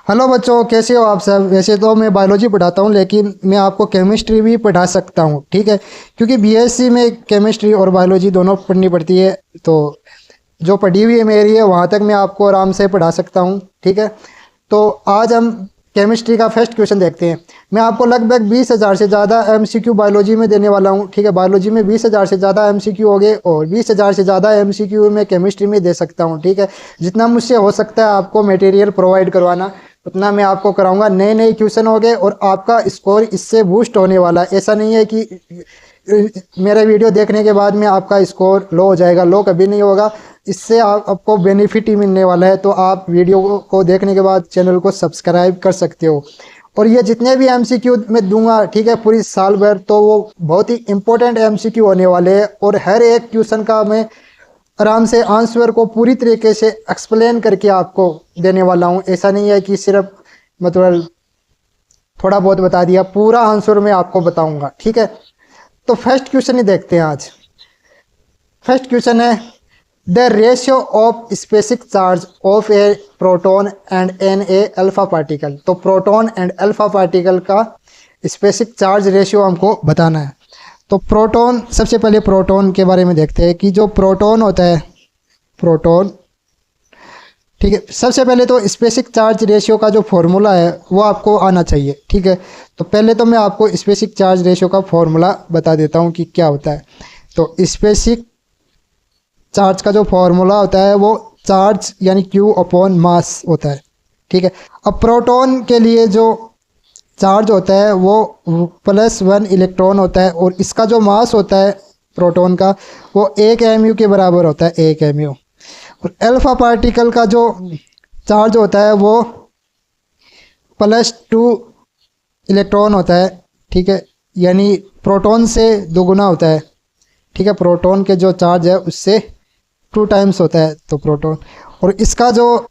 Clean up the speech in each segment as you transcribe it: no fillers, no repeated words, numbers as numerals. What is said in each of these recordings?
Hello बच्चों, कैसे हो आप सब। वैसे तो मैं बायोलॉजी पढ़ाता हूँ, लेकिन मैं आपको केमिस्ट्री भी पढ़ा सकता हूँ, ठीक है। क्योंकि बीएससी में केमिस्ट्री और बायोलॉजी दोनों पढ़नी पड़ती है। तो जो पढ़ी हुई है मेरी है, वहाँ तक मैं आपको आराम से पढ़ा सकता हूँ, ठीक है। तो आज हम केमिस्ट्री का फर्स्ट क्वेश्चन देखते हैं। मैं आपको लगभग 20,000 से ज़्यादा एमसीक्यू बायोलॉजी में देने वाला हूँ, ठीक है। बायोलॉजी में 20,000 से ज़्यादा एमसीक्यू हो गए और 20,000 से ज़्यादा एमसीक्यू मैं केमिस्ट्री में दे सकता हूँ, ठीक है। जितना मुझसे हो सकता है आपको मटेरियल प्रोवाइड करवाना, उतना मैं आपको कराऊंगा। नए नए क्वेश्चन हो गए और आपका स्कोर इससे बूस्ट होने वाला है। ऐसा नहीं है कि मेरा वीडियो देखने के बाद में आपका स्कोर लो हो जाएगा। लो कभी नहीं होगा। इससे आपको बेनिफिट ही मिलने वाला है। तो आप वीडियो को देखने के बाद चैनल को सब्सक्राइब कर सकते हो। और ये जितने भी एमसीक्यू मैं दूंगा, ठीक है, पूरी साल भर, तो वो बहुत ही इंपॉर्टेंट एमसीक्यू होने वाले हैं। और हर एक क्वेश्चन का मैं आराम से आंसर को पूरी तरीके से एक्सप्लेन करके आपको देने वाला हूँ। ऐसा नहीं है कि सिर्फ मतलब थोड़ा बहुत बता दिया, पूरा आंसर मैं आपको बताऊंगा, ठीक है। तो फर्स्ट क्वेश्चन ही देखते हैं आज। फर्स्ट क्वेश्चन है, the ratio of specific charge of a proton and an a alpha particle. तो प्रोटॉन एंड अल्फा पार्टिकल का स्पेसिफिक चार्ज रेशियो हमको बताना है। तो प्रोटॉन, सबसे पहले प्रोटॉन के बारे में देखते हैं कि जो प्रोटॉन होता है, प्रोटॉन, ठीक है। सबसे पहले तो स्पेसिफिक चार्ज रेशियो का जो फॉर्मूला है वो आपको आना चाहिए, ठीक है। तो पहले तो मैं आपको स्पेसिफिक चार्ज रेशियो का फॉर्मूला बता देता हूँ कि क्या होता है। तो स्पेसिफिक चार्ज का जो फॉर्मूला होता है वो चार्ज यानी क्यू अपॉन मास होता है, ठीक है। अब प्रोटॉन के लिए जो चार्ज होता है वो +1 इलेक्ट्रॉन होता है और इसका जो मास होता है प्रोटॉन का वो 1 mu के बराबर होता है, 1 mu। और अल्फा पार्टिकल का जो चार्ज होता है वो +2 इलेक्ट्रॉन होता है, ठीक है। यानी प्रोटॉन से दोगुना होता है, ठीक है। प्रोटॉन के जो चार्ज है उससे 2 टाइम्स होता है तो प्रोटॉन। और इसका जो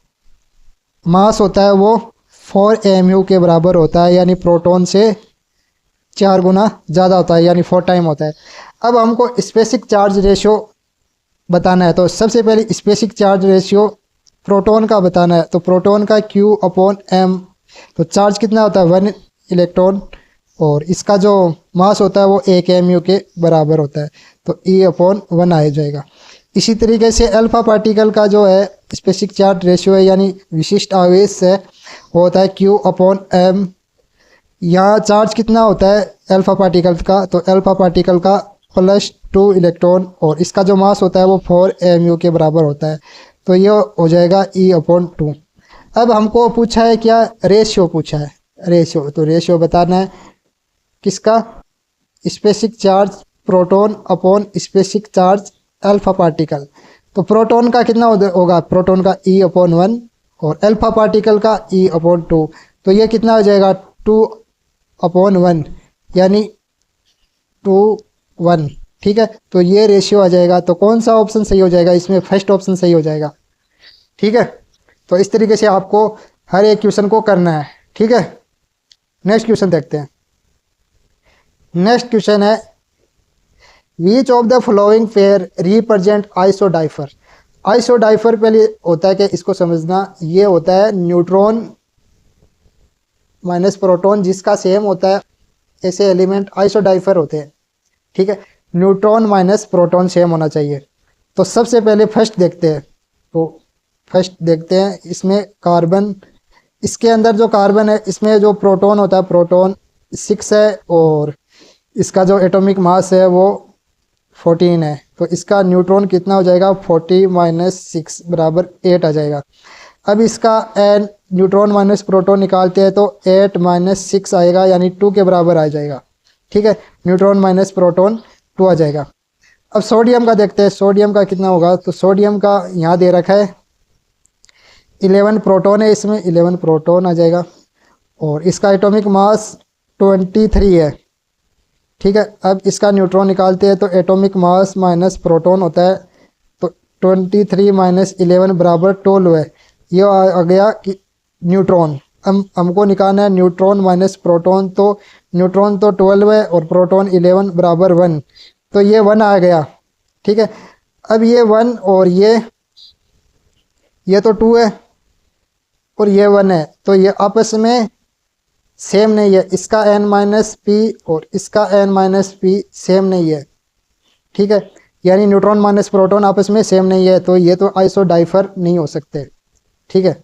मास होता है वो 4 mu के बराबर होता है, यानी प्रोटॉन से 4 गुना ज़्यादा होता है, यानी 4 टाइम होता है। अब हमको स्पेसिफिक चार्ज रेशियो बताना है। तो सबसे पहले स्पेसिफिक चार्ज रेशियो प्रोटॉन का बताना है। तो प्रोटॉन का Q अपॉन M, तो चार्ज कितना होता है 1 इलेक्ट्रॉन और इसका जो मास होता है वो 1 mu के बराबर होता है, तो E अपॉन 1 आ जाएगा। इसी तरीके से अल्फा पार्टिकल का जो है स्पेसिफिक चार्ज रेशियो है, यानी विशिष्ट आवेश है, वो होता है Q अपॉन M। यहाँ चार्ज कितना होता है अल्फा पार्टिकल का, तो अल्फा पार्टिकल का +2 इलेक्ट्रॉन और इसका जो मास होता है वो 4 mu के बराबर होता है, तो ये हो जाएगा E अपॉन 2। अब हमको पूछा है क्या, रेशियो पूछा है, रेशियो। तो रेशियो बताना है किसका, specific charge proton upon specific charge alpha particle. तो प्रोटॉन का कितना होगा, प्रोटॉन का E अपॉन 1 और अल्फा पार्टिकल का E अपॉन 2। तो ये कितना हो जाएगा 2 अपॉन 1, यानी 2:1, ठीक है। तो ये रेशियो आ जाएगा। तो कौन सा ऑप्शन सही हो जाएगा इसमें, फर्स्ट ऑप्शन सही हो जाएगा, ठीक है। तो इस तरीके से आपको हर एक क्वेश्चन को करना है, ठीक है। नेक्स्ट क्वेश्चन देखते हैं। नेक्स्ट क्वेश्चन है, which of the following pair represent isodiapher. Isodiapher पहले होता है कि इसको समझना, ये होता है न्यूट्रॉन माइनस प्रोटॉन जिसका सेम होता है, ऐसे एलिमेंट आइसोडाइफर होते हैं, ठीक है। न्यूट्रॉन माइनस प्रोटॉन सेम होना चाहिए। तो सबसे पहले फर्स्ट देखते हैं। तो फर्स्ट देखते हैं इसमें कार्बन, इसके अंदर जो कार्बन है इसमें जो प्रोटॉन होता है प्रोटॉन 6 है और इसका जो एटॉमिक मास है वो 14 है। तो इसका न्यूट्रॉन कितना हो जाएगा, 40 - 6 बराबर 8 आ जाएगा। अब इसका एन न्यूट्रॉन माइनस प्रोटॉन निकालते हैं तो 8 - 6 आएगा, यानी 2 के बराबर आ जाएगा, ठीक है। न्यूट्रॉन माइनस प्रोटॉन 2 आ जाएगा। अब सोडियम का देखते हैं, सोडियम का कितना होगा। तो सोडियम का यहाँ दे रखा है 11 प्रोटॉन है, इसमें 11 प्रोटॉन आ जाएगा और इसका एटॉमिक मास 23 है, ठीक है। अब इसका न्यूट्रॉन निकालते हैं तो एटॉमिक मास माइनस प्रोटॉन होता है, तो 23 - 11 बराबर 12 है। ये आ गया कि न्यूट्रॉन। हमको निकालना है न्यूट्रॉन माइनस प्रोटॉन। तो न्यूट्रॉन तो 12 है और प्रोटॉन 11 बराबर 1, तो ये 1 आ गया, ठीक है। अब ये 1 और ये तो 2 है और ये 1 है, तो ये आपस में सेम नहीं है। इसका n माइनस पी और इसका n माइनस पी सेम नहीं है, ठीक है, यानी न्यूट्रॉन माइनस प्रोटॉन आपस में सेम नहीं है, तो ये तो आइसोडाइफर नहीं हो सकते, ठीक है।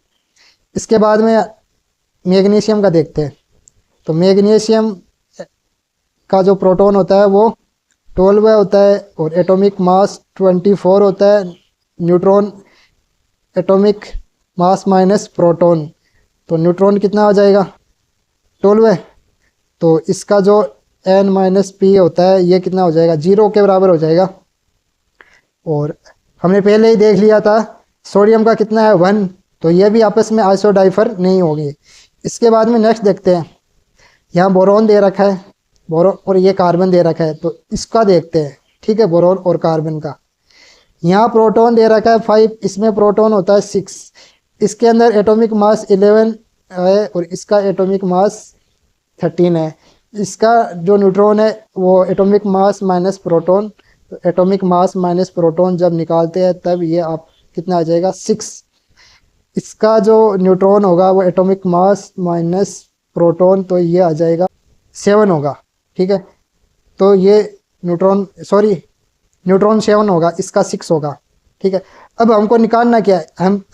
इसके बाद में मैग्नीशियम का देखते हैं। तो मैग्नीशियम का जो प्रोटॉन होता है वो 12 होता है और एटॉमिक मास 24 होता है। Neutron atomic mass minus proton, तो न्यूट्रॉन कितना हो जाएगा 12। तो इसका जो n माइनस पी होता है ये कितना हो जाएगा, 0 के बराबर हो जाएगा। और हमने पहले ही देख लिया था सोडियम का कितना है 1, तो ये भी आपस में आइसोडाइफर नहीं होगी। इसके बाद में नेक्स्ट देखते हैं, यहाँ बोरॉन दे रखा है, बोरॉन और ये कार्बन दे रखा है, तो इसका देखते हैं, ठीक है, बोरॉन और कार्बन का। यहाँ प्रोटॉन दे रखा है 5, इसमें प्रोटॉन होता है 6, इसके अंदर एटॉमिक मास 11 है और इसका एटॉमिक मास 13 है। इसका जो न्यूट्रॉन है वो एटॉमिक मास माइनस प्रोटॉन, तो एटॉमिक मास माइनस प्रोटॉन जब निकालते हैं तब ये आप कितना आ जाएगा 6। इसका जो न्यूट्रॉन होगा वो एटॉमिक मास माइनस प्रोटॉन, तो ये आ जाएगा 7 होगा, ठीक है। तो ये न्यूट्रॉन 7 होगा, इसका 6 होगा, ठीक है। अब हमको निकालना क्या है,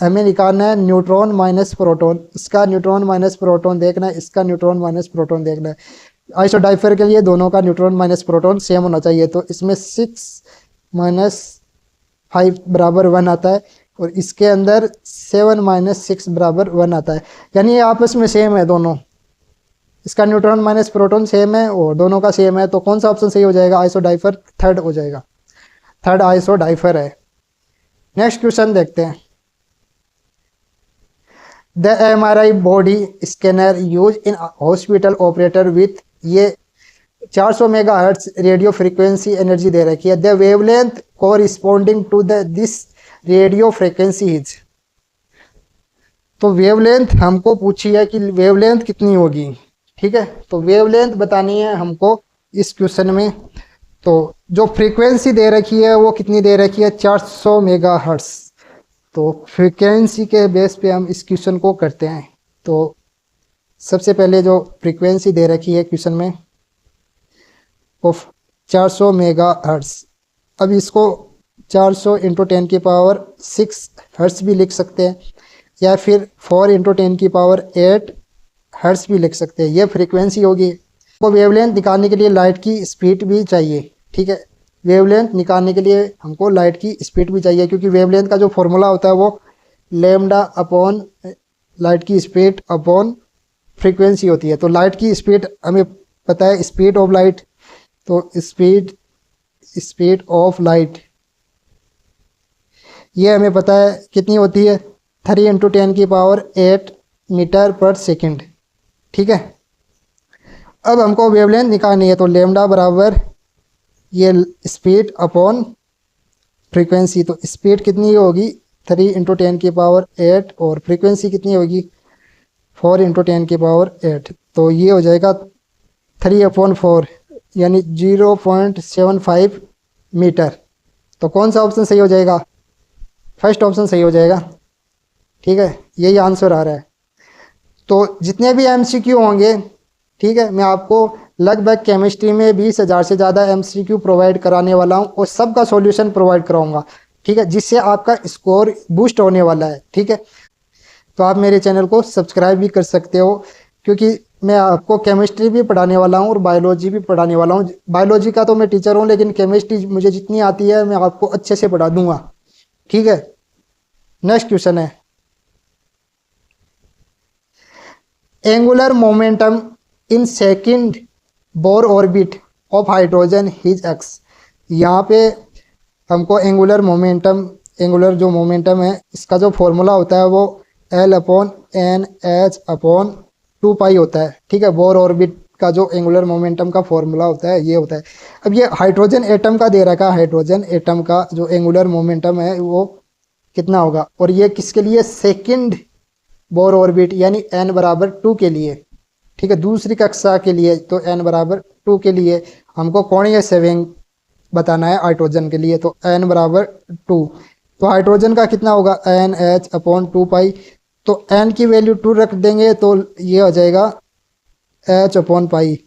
हमें निकालना है न्यूट्रॉन माइनस प्रोटॉन। इसका न्यूट्रॉन माइनस प्रोटॉन देखना है, इसका न्यूट्रॉन माइनस प्रोटॉन देखना है। आइसोडाइफर के लिए दोनों का न्यूट्रॉन माइनस प्रोटॉन सेम होना चाहिए, तो इसमें 6 माइनस 5 बराबर 1 आता है और इसके अंदर 7 माइनस 6 बराबर 1 आता है, यानी ये आपस में सेम है दोनों। इसका न्यूट्रॉन माइनस प्रोटॉन सेम है और दोनों का सेम है, तो कौन सा ऑप्शन सही हो जाएगा, आइसोडाइफर थर्ड हो जाएगा, थर्ड आइसोडाइफर है। नेक्स्ट क्वेश्चन देखते हैं। The MRI body scanner use in hospital operator with, ये 400 मेगाहर्ट्ज रेडियो फ्रीक्वेंसी एनर्जी दे रखी है। The wavelength corresponding to this radio frequency is, तो वेवलेंथ हमको पूछी है कि वेवलेंथ कितनी होगी, ठीक है। तो वेवलेंथ बतानी है हमको इस क्वेश्चन में। तो जो फ्रीक्वेंसी दे रखी है वो कितनी दे रखी है, 400 मेगाहर्ट्ज। तो फ्रीक्वेंसी के बेस पे हम इस क्वेश्चन को करते हैं। तो सबसे पहले जो फ्रीक्वेंसी दे रखी है क्वेश्चन में वो 400 मेगाहर्ट्ज। अब इसको 400 इंटू 10 की पावर 6 हर्ट्ज भी लिख सकते हैं, या फिर 4 इंटू 10 की पावर 8 हर्ट्ज भी लिख सकते हैं, ये फ्रीक्वेंसी होगी। तो वेवलेंथ निकालने के लिए लाइट की स्पीड भी चाहिए, ठीक है। वेवलेंथ निकालने के लिए हमको लाइट की स्पीड भी चाहिए, क्योंकि वेवलेंथ का जो फॉर्मूला होता है वो लैम्डा अपॉन लाइट की स्पीड अपॉन फ्रीक्वेंसी होती है। तो लाइट की स्पीड हमें पता है, स्पीड ऑफ लाइट, तो स्पीड ऑफ लाइट ये हमें पता है कितनी होती है, 3 इंटू 10 की पावर 8 मीटर पर सेकेंड, ठीक है। अब हमको वेवलेंथ निकालनी है, तो लैम्डा बराबर ये स्पीड अपॉन फ्रीक्वेंसी, तो स्पीड कितनी होगी 3 इंटू 10 की पावर 8 और फ्रीक्वेंसी कितनी होगी 4 इंटू 10 की पावर 8, तो ये हो जाएगा 3/4 यानी 0.75 मीटर। तो कौन सा ऑप्शन सही हो जाएगा, फर्स्ट ऑप्शन सही हो जाएगा, ठीक है, यही आंसर आ रहा है। तो जितने भी MCQ होंगे, ठीक है, मैं आपको लगभग केमिस्ट्री में 20,000 से ज़्यादा MCQ प्रोवाइड कराने वाला हूँ और सबका सॉल्यूशन प्रोवाइड कराऊंगा, ठीक है, जिससे आपका स्कोर बूस्ट होने वाला है, ठीक है। तो आप मेरे चैनल को सब्सक्राइब भी कर सकते हो, क्योंकि मैं आपको केमिस्ट्री भी पढ़ाने वाला हूँ और बायोलॉजी भी पढ़ाने वाला हूँ। बायोलॉजी का तो मैं टीचर हूँ, लेकिन केमिस्ट्री मुझे जितनी आती है मैं आपको अच्छे से पढ़ा दूंगा, ठीक है। नेक्स्ट क्वेश्चन है, angular momentum in second Bohr orbit of hydrogen his ex. यहाँ पे हमको एंगुलर जो मोमेंटम है इसका जो फॉर्मूला होता है वो L/NH/2π होता है, ठीक है। बोर ऑर्बिट का जो एंगुलर मोमेंटम का फॉर्मूला होता है ये होता है। अब ये हाइड्रोजन एटम का दे रखा है, हाइड्रोजन एटम का जो एंगुलर मोमेंटम है वो कितना होगा, और ये किसके लिए, सेकंड बोर ऑर्बिट यानी n बराबर 2 के लिए, ठीक है, दूसरी कक्षा के लिए। तो n बराबर 2 के लिए हमको कोणीय संवेग बताना है हाइड्रोजन के लिए, तो n बराबर 2। तो हाइड्रोजन का कितना होगा NH/2π। तो n की वैल्यू 2 रख देंगे तो ये हो जाएगा h upon pi.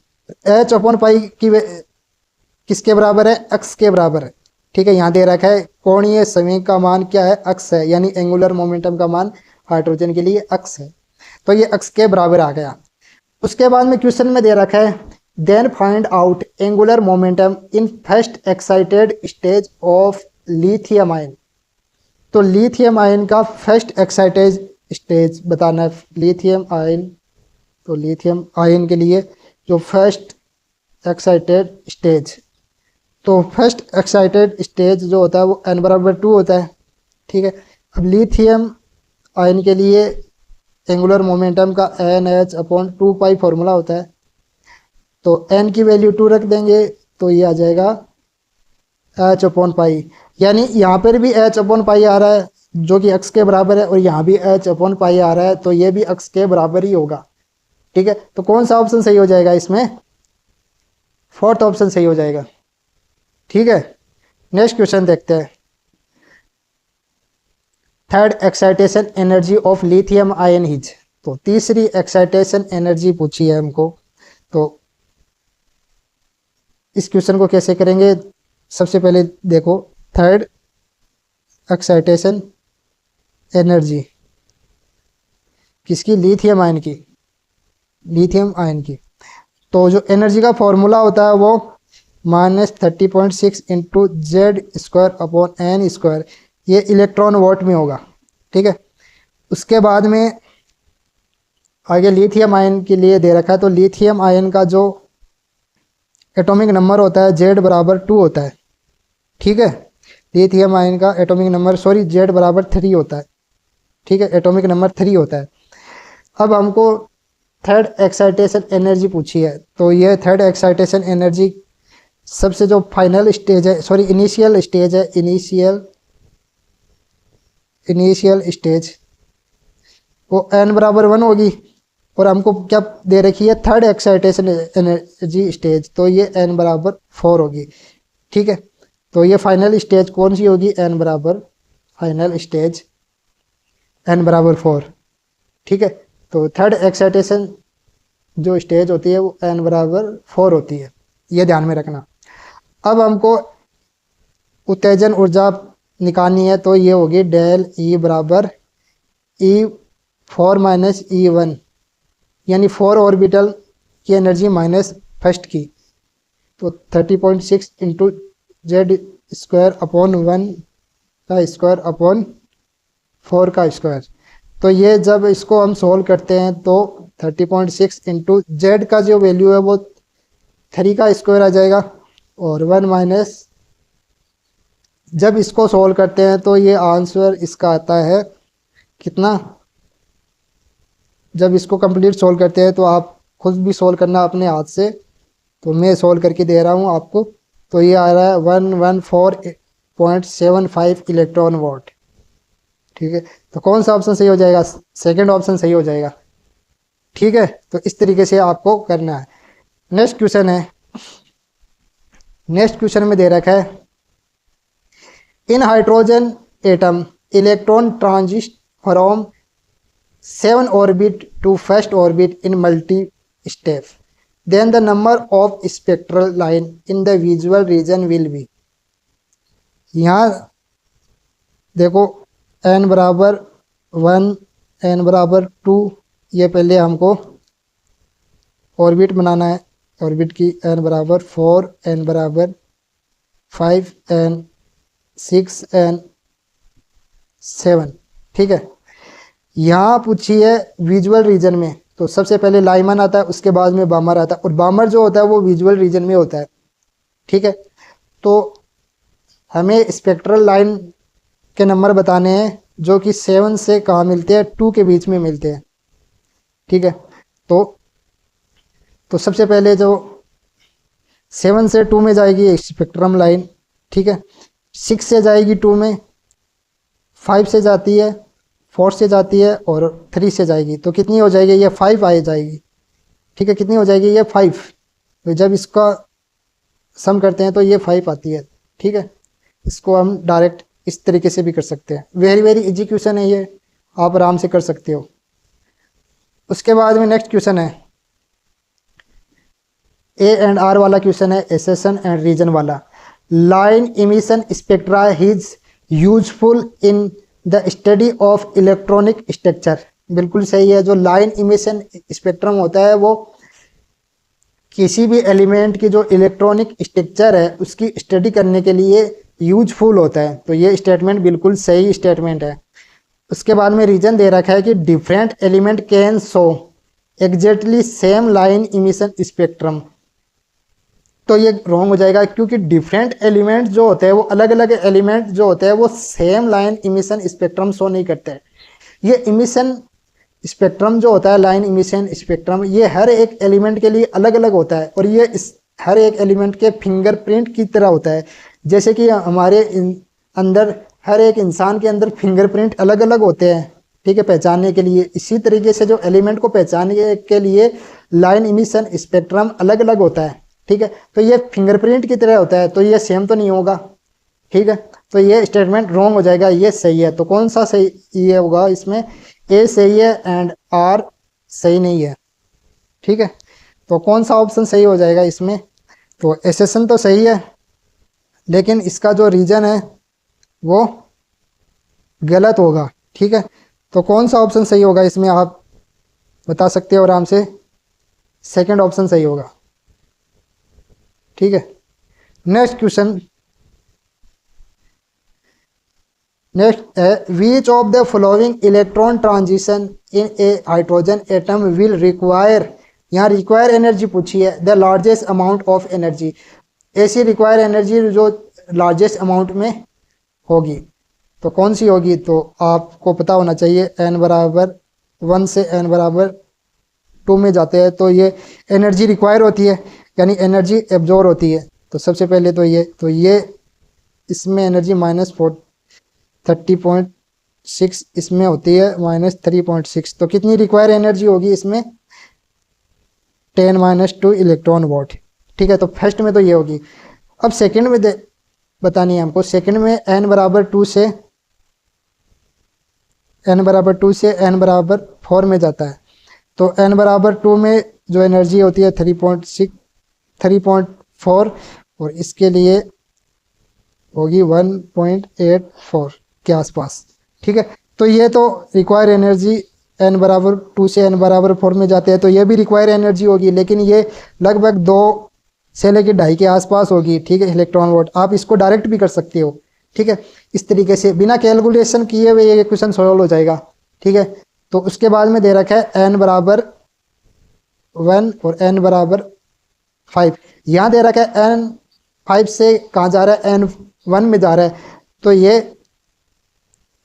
h upon pi किसके बराबर है? x के बराबर है। ठीक है, यहाँ दे रखा है कोणीय संवेग का मान क्या है? x है, यानी एंगुलर मोमेंटम का मान हाइड्रोजन के लिए x है, तो ये x के बराबर आ गया। उसके बाद में क्वेश्चन में दे रखा है then find out angular momentum in first excited stage of lithium ion. तो लिथियम आयन का फर्स्ट एक्साइटेड स्टेज बताना है, लिथियम आयन। तो लिथियम आयन के लिए जो फर्स्ट एक्साइटेड स्टेज, तो फर्स्ट एक्साइटेड स्टेज जो होता है वो n बराबर 2 होता है। ठीक है, अब लिथियम आयन के लिए एंगुलर मोमेंटम का NH अपॉन 2 पाई फॉर्मूला होता है। तो n की वैल्यू 2 रख देंगे तो ये आ जाएगा h अपॉन पाई, यानी यहाँ पर भी h अपॉन पाई आ रहा है जो कि x के बराबर है, और यहाँ भी h अपॉन पाई आ रहा है तो ये भी x के बराबर ही होगा। ठीक है, तो कौन सा ऑप्शन सही हो जाएगा इसमें? फोर्थ ऑप्शन सही हो जाएगा। ठीक है, नेक्स्ट क्वेश्चन देखते हैं। Third excitation energy of lithium ion is. तो तीसरी एक्साइटेशन एनर्जी पूछी है हमको, तो इस क्वेश्चन को कैसे करेंगे? सबसे पहले देखो, थर्ड एक्साइटेशन एनर्जी किसकी? लिथियम आयन की, लिथियम आयन की। तो जो एनर्जी का फॉर्मूला होता है वो -30.6 into Z square upon n square, ये इलेक्ट्रॉन वोल्ट में होगा। ठीक है, उसके बाद में आगे लिथियम आयन के लिए दे रखा है, तो लिथियम आयन का जो एटॉमिक नंबर होता है जेड बराबर 2 होता है। ठीक है, लिथियम आयन का एटॉमिक नंबर जेड बराबर 3 होता है। ठीक है, एटॉमिक नंबर 3 होता है। अब हमको थर्ड एक्साइटेशन एनर्जी पूछी है, तो ये थर्ड एक्साइटेशन एनर्जी सबसे जो फाइनल स्टेज है, इनिशियल स्टेज है, इनिशियल स्टेज वो n बराबर 1 होगी, और हमको क्या दे रखी है? थर्ड एक्साइटेशन एनर्जी स्टेज, तो ये n बराबर 4 होगी। ठीक है, तो ये फाइनल स्टेज कौन सी होगी? n बराबर, फाइनल स्टेज n बराबर 4। ठीक है, तो थर्ड एक्साइटेशन जो स्टेज होती है वो n बराबर 4 होती है, ये ध्यान में रखना। अब हमको उत्तेजन ऊर्जा निकालनी है, तो ये होगी डेल E बराबर E4 माइनस E1, यानी 4 ऑर्बिटल की एनर्जी माइनस फर्स्ट की, तो 30.6 इंटू जेड स्क्वायर अपॉन 1 का स्क्वायर अपॉन 4 का स्क्वायर। तो ये जब इसको हम सोल्व करते हैं तो 30.6 इंटू जेड का जो वैल्यू है वो 3 का स्क्वायर आ जाएगा, और 1 माइनस, जब इसको सोल्व करते हैं तो ये आंसर इसका आता है कितना? जब इसको कंप्लीट सोल्व करते हैं तो आप खुद भी सोल्व करना अपने हाथ से, तो मैं सोल्व करके दे रहा हूँ आपको। तो ये आ रहा है 114.75 इलेक्ट्रॉन वोल्ट। ठीक है, तो कौन सा ऑप्शन सही हो जाएगा? सेकंड ऑप्शन सही हो जाएगा। ठीक है, तो इस तरीके से आपको करना है। नेक्स्ट क्वेश्चन है, नेक्स्ट क्वेश्चन में दे रखा है in hydrogen atom electron transit from 7 orbit to first orbit in multi step, then the number of spectral line in the visual region will be. यहाँ देखो n बराबर 1, n बराबर 2, ये पहले हमको ऑर्बिट बनाना है। ऑर्बिट की n बराबर 4, n बराबर 5, n 6, n 7। ठीक है, यहाँ पूछी है विजुअल रीजन में, तो सबसे पहले लाइमन आता है, उसके बाद में बामर आता है, और बामर जो होता है वो विजुअल रीजन में होता है। ठीक है, तो हमें स्पेक्ट्रल लाइन के नंबर बताने हैं जो कि 7 से कहाँ मिलते हैं? 2 के बीच में मिलते हैं। ठीक है, तो सबसे पहले जो 7 से 2 में जाएगी स्पेक्ट्रम लाइन। ठीक है, 6 से जाएगी 2 में, 5 से जाती है, 4 से जाती है, और 3 से जाएगी। तो कितनी हो जाएगी? ये 5 आ जाएगी। ठीक है, कितनी हो जाएगी? ये 5। तो जब इसका सम करते हैं तो ये 5 आती है। ठीक है, इसको हम डायरेक्ट इस तरीके से भी कर सकते हैं। वेरी वेरी इजी क्वेश्चन है ये, आप आराम से कर सकते हो। उसके बाद में नेक्स्ट क्वेश्चन है ए एंड आर वाला क्वेश्चन है, एसेशन एंड रीजन वाला। Line emission spectra is useful in the study of electronic structure. बिल्कुल सही है। जो लाइन इमिशन स्पेक्ट्रम होता है वो किसी भी एलिमेंट की जो इलेक्ट्रॉनिक स्ट्रक्चर है उसकी स्टडी करने के लिए यूजफुल होता है। तो ये स्टेटमेंट बिल्कुल सही स्टेटमेंट है। उसके बाद में रीजन दे रखा है कि different element can show exactly same line emission spectrum. तो ये रॉन्ग हो जाएगा, क्योंकि डिफरेंट एलिमेंट जो होते हैं वो अलग अलग एलिमेंट जो होते हैं वो same line emission spectrum show नहीं करते हैं। ये इमिशन स्पेक्ट्रम जो होता है, लाइन इमिशन स्पेक्ट्रम, ये हर एक एलिमेंट के लिए अलग अलग होता है और ये हर एक एलिमेंट के फिंगरप्रिंट की तरह होता है। जैसे कि हमारे अंदर हर एक इंसान के अंदर फिंगरप्रिंट अलग अलग होते हैं, ठीक है, पहचानने के लिए। इसी तरीके से जो एलिमेंट को पहचानने के लिए लाइन इमिशन स्पेक्ट्रम अलग अलग होता है, ठीक है। तो ये फिंगरप्रिंट की तरह होता है, तो ये सेम तो नहीं होगा, ठीक है। तो ये स्टेटमेंट रॉन्ग हो जाएगा, ये सही है। तो कौन सा सही ये होगा इसमें? ए सही है एंड आर सही नहीं है, ठीक है। तो कौन सा ऑप्शन सही हो जाएगा इसमें? तो एसेशन तो सही है, लेकिन इसका जो रीजन है वो गलत होगा, ठीक है। तो कौन सा ऑप्शन सही होगा इसमें आप बता सकते हो आराम से? सेकंड ऑप्शन सही होगा, ठीक है। नेक्स्ट क्वेश्चन, नेक्स्ट है which of the following electron transition in A hydrogen atom will require, यहाँ रिक्वायर एनर्जी पूछी है, the largest amount of energy. ऐसी रिक्वायर एनर्जी जो लार्जेस्ट अमाउंट में होगी तो कौन सी होगी? तो आपको पता होना चाहिए n बराबर 1 से n बराबर 2 में जाते हैं तो ये एनर्जी रिक्वायर होती है, यानी एनर्जी एब्जॉर्ब होती है। तो सबसे पहले तो ये इसमें एनर्जी -30.6 इसमें होती है -3.6। तो कितनी रिक्वायर एनर्जी होगी इसमें? 10-2 इलेक्ट्रॉन वोल्ट, ठीक है। तो फर्स्ट में तो ये होगी। अब सेकंड में बतानी है हमको। सेकंड में n बराबर 2 से n बराबर 4 में जाता है। तो n बराबर 2 में जो एनर्जी होती है 3.4 और इसके लिए होगी 1.84 के आसपास, ठीक है। तो ये तो रिक्वायर एनर्जी n बराबर 2 से n बराबर 4 में जाते हैं तो ये भी रिक्वायर एनर्जी होगी, लेकिन ये लगभग 2 से लेकर 2.5 के आसपास होगी, ठीक है, इलेक्ट्रॉन वोल्ट। आप इसको डायरेक्ट भी कर सकते हो, ठीक है। इस तरीके से बिना कैलकुलेशन किए हुए ये क्वेश्चन सॉल्व हो जाएगा, ठीक है। तो उसके बाद में दे रखा है n बराबर 1 और n बराबर 5। यहाँ दे रखा है n 5 से कहाँ जा रहा है? n 1 में जा रहा है। तो ये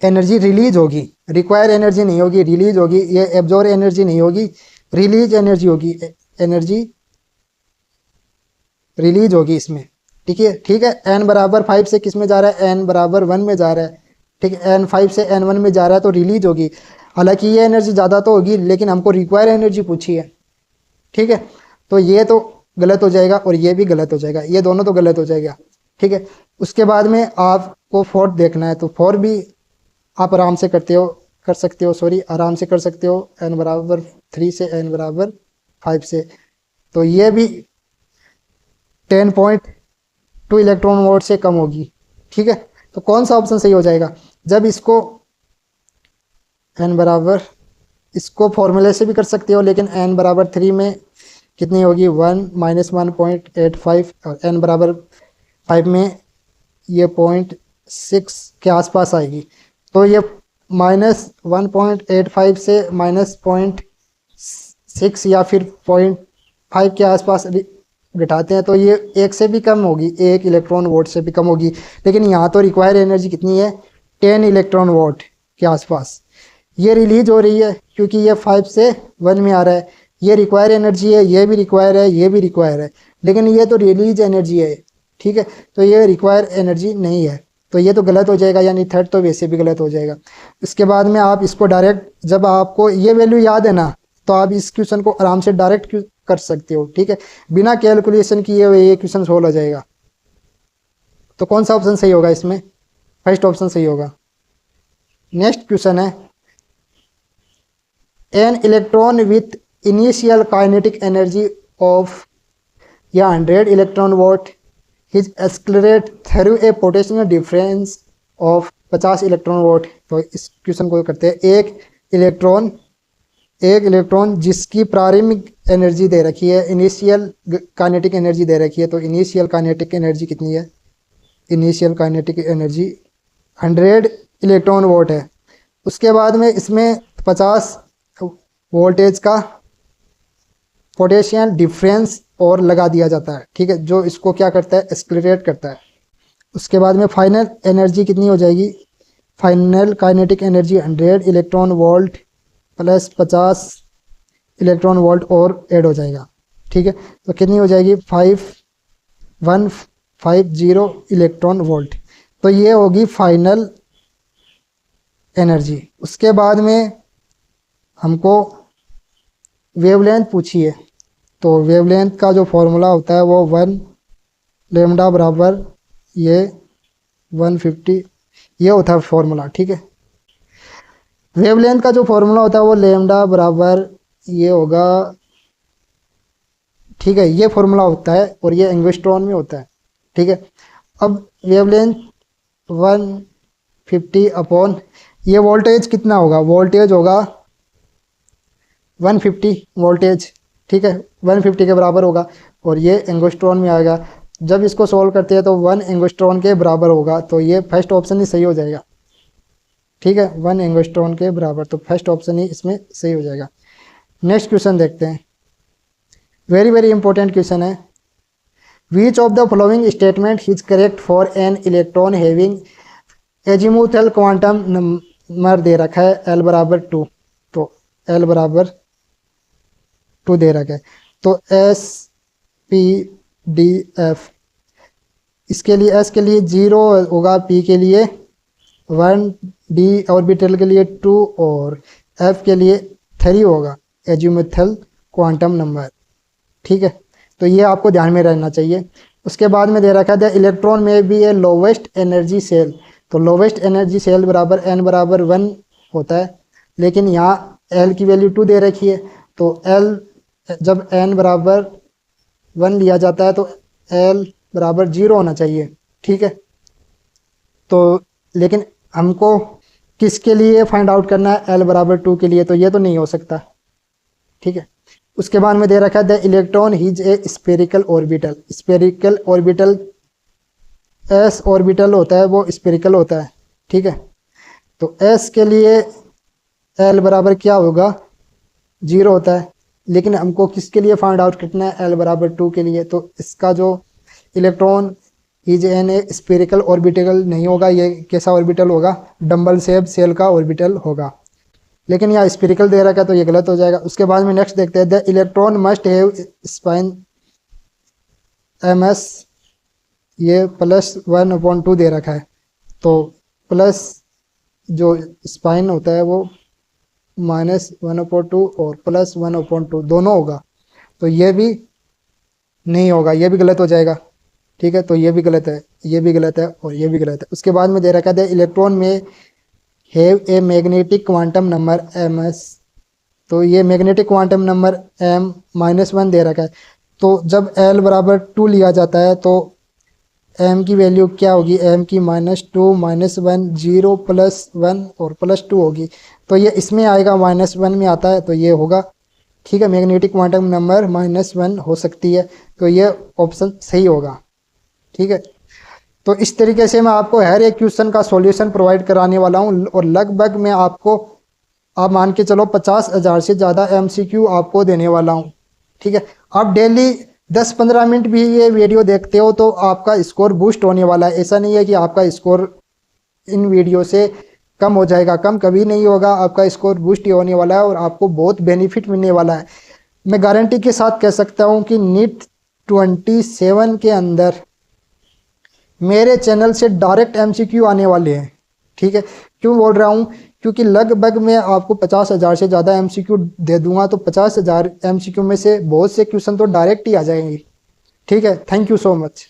एनर्जी रिलीज होगी, रिक्वायर एनर्जी नहीं होगी, रिलीज होगी। ये एब्जॉर्ब एनर्जी नहीं होगी, रिलीज एनर्जी होगी। एनर्जी रिलीज होगी इसमें, ठीक है, ठीक है। n बराबर 5 से किस में जा रहा है? n बराबर 1 में जा रहा है, ठीक है। n 5 से n 1 में जा रहा है तो रिलीज होगी। हालांकि ये एनर्जी ज़्यादा तो होगी, लेकिन हमको रिक्वायर एनर्जी पूछी है, ठीक है। तो ये तो गलत हो जाएगा और ये भी गलत हो जाएगा, ये दोनों तो गलत हो जाएगा, ठीक है। उसके बाद में आपको फोर्थ देखना है। तो फोर भी आप आराम से कर सकते हो, आराम से कर सकते हो। n बराबर 3 से n बराबर 5 से। तो ये भी 10.2 इलेक्ट्रॉन वोल्ट से कम होगी, ठीक है। तो कौन सा ऑप्शन सही हो जाएगा? जब इसको n बराबर, इसको फॉर्मूले से भी कर सकते हो, लेकिन n बराबर 3 में कितनी होगी? 1-1.85 और n बराबर 5 में ये 0.6 के आसपास आएगी। तो ये -1.85 से -0.6 या फिर 0.5 के आसपास घटाते हैं तो ये 1 से भी कम होगी, 1 इलेक्ट्रॉन वोल्ट से भी कम होगी। लेकिन यहाँ तो रिक्वायर एनर्जी कितनी है? 10 इलेक्ट्रॉन वोल्ट के आसपास। ये रिलीज हो रही है क्योंकि ये 5 से 1 में आ रहा है। ये रिक्वायर एनर्जी है, ये भी रिक्वायर है, ये भी रिक्वायर है, लेकिन ये तो रिलीज एनर्जी है, ठीक है। तो ये रिक्वायर एनर्जी नहीं है, तो ये तो गलत हो जाएगा, यानी थर्ड तो वैसे भी गलत हो जाएगा। इसके बाद में आप इसको डायरेक्ट, जब आपको ये वैल्यू याद है ना, तो आप इस क्वेश्चन को आराम से डायरेक्ट कर सकते हो, ठीक है। बिना कैलकुलेशन किए हुए ये क्वेश्चन सोल्व हो जाएगा। तो कौन सा ऑप्शन सही होगा इसमें? फर्स्ट ऑप्शन सही होगा। नेक्स्ट क्वेश्चन है an electron with initial kinetic energy of या 100 electron volt his accelerate through a potential difference of 50 electron volt. तो इस क्वेश्चन को करते हैं। एक इलेक्ट्रॉन जिसकी प्रारंभिक एनर्जी दे रखी है, इनिशियल काइनेटिक एनर्जी दे रखी है, तो इनिशियल काइनेटिक एनर्जी कितनी है? Initial kinetic energy 100 electron volt है। उसके बाद में इसमें 50 वोल्टेज का पोटेंशियल डिफरेंस और लगा दिया जाता है, ठीक है, जो इसको क्या करता है? एक्सलरेट करता है। उसके बाद में फाइनल एनर्जी कितनी हो जाएगी? Final kinetic energy 100 electron volt plus 50 electron volt और ऐड हो जाएगा, ठीक है। तो कितनी हो जाएगी? 5150 इलेक्ट्रॉन वोल्ट। तो ये होगी फाइनल एनर्जी। उसके बाद में हमको वेवलेंथ पूछी है, तो वेवलेंथ का जो फॉर्मूला होता है वो 1 लेमडा बराबर ये 150 ये होता है फॉर्मूला, ठीक है। वेवलेंथ का जो फॉर्मूला होता है वो लेमडा बराबर ये होगा, ठीक है, ये फॉर्मूला होता है और ये एंगस्ट्रॉन में होता है, ठीक है। अब वेवलेंथ 150 अपॉन ये वोल्टेज कितना होगा? वोल्टेज होगा 150 वोल्टेज, ठीक है, 150 के बराबर होगा और ये एंगस्ट्रॉन में आएगा। जब इसको सॉल्व करते हैं तो 1 एंगस्ट्रॉन के बराबर होगा, तो ये फर्स्ट ऑप्शन ही सही हो जाएगा, ठीक है, 1 एंगस्ट्रॉन के बराबर, तो फर्स्ट ऑप्शन ही इसमें सही हो जाएगा। नेक्स्ट क्वेश्चन देखते हैं, वेरी वेरी इंपॉर्टेंट क्वेश्चन है। Which of the following statement is correct for an electron having azimuthal quantum number दे रखा है L बराबर 2, तो L बराबर 2 दे रखा है, तो S P D F, इसके लिए S के लिए 0 होगा, P के लिए 1, D ऑर्बिटल के लिए 2 और F के लिए 3 होगा एजीमुथल क्वांटम नंबर, ठीक है। तो ये आपको ध्यान में रहना चाहिए। उसके बाद में दे रखा है द इलेक्ट्रॉन में भी ए लोवेस्ट एनर्जी सेल, तो लोवेस्ट एनर्जी सेल बराबर n बराबर 1 होता है, लेकिन यहाँ L की वैल्यू 2 दे रखी है, तो L जब n बराबर 1 लिया जाता है तो L बराबर 0 होना चाहिए, ठीक है। तो लेकिन हमको किसके लिए फाइंड आउट करना है? L बराबर 2 के लिए, तो ये तो नहीं हो सकता, ठीक है। उसके बाद में दे रखा है the electron his A spherical orbital, spherical orbital S orbital होता है वो स्पेरिकल होता है, ठीक है। तो S के लिए L बराबर क्या होगा? 0 होता है, लेकिन हमको किसके लिए फाइंड आउट करना है? L बराबर 2 के लिए, तो इसका जो electron is an a spherical orbital नहीं होगा, ये कैसा ऑर्बिटल होगा? डम्बल शेप सेल का ऑर्बिटल होगा, लेकिन यहाँ स्पेरिकल दे रखा है तो ये गलत हो जाएगा। उसके बाद में नेक्स्ट देखते हैं the electron must have spine MS, ये +1/2 दे रखा है, तो प्लस जो स्पाइन होता है वो -1/2 और +1/2 दोनों होगा, तो ये भी नहीं होगा, ये भी गलत हो जाएगा, ठीक है। तो ये भी गलत है, ये भी गलत है और ये भी गलत है। उसके बाद में दे रखा है इलेक्ट्रॉन में have a magnetic quantum number MS, तो ये मैग्नेटिक क्वांटम नंबर m-1 दे रखा है, तो जब L बराबर 2 लिया जाता है तो m की वैल्यू क्या होगी? m की -2 -1 0 +1 और +2 होगी, तो ये इसमें आएगा, -1 में आता है तो ये होगा, ठीक है। मैग्नेटिक क्वांटम नंबर -1 हो सकती है, तो ये ऑप्शन सही होगा, ठीक है। तो इस तरीके से मैं आपको हर एक क्वेश्चन का सॉल्यूशन प्रोवाइड कराने वाला हूँ और लगभग मैं आपको, आप मान के चलो 50,000 से ज़्यादा MCQ आपको देने वाला हूँ, ठीक है। आप डेली 10-15 मिनट भी ये वीडियो देखते हो तो आपका स्कोर बूस्ट होने वाला है। ऐसा नहीं है कि आपका स्कोर इन वीडियो से कम हो जाएगा, कम कभी नहीं होगा, आपका स्कोर बूस्ट ही होने वाला है और आपको बहुत बेनिफिट मिलने वाला है। मैं गारंटी के साथ कह सकता हूँ कि नीट 27 के अंदर मेरे चैनल से डायरेक्ट MCQ आने वाले हैं, ठीक है। क्यों बोल रहा हूँ? क्योंकि लगभग मैं आपको 50,000 से ज़्यादा MCQ दे दूंगा, तो 50,000 MCQ में से बहुत से क्वेश्चन तो डायरेक्ट ही आ जाएंगे, ठीक है। Thank you so much.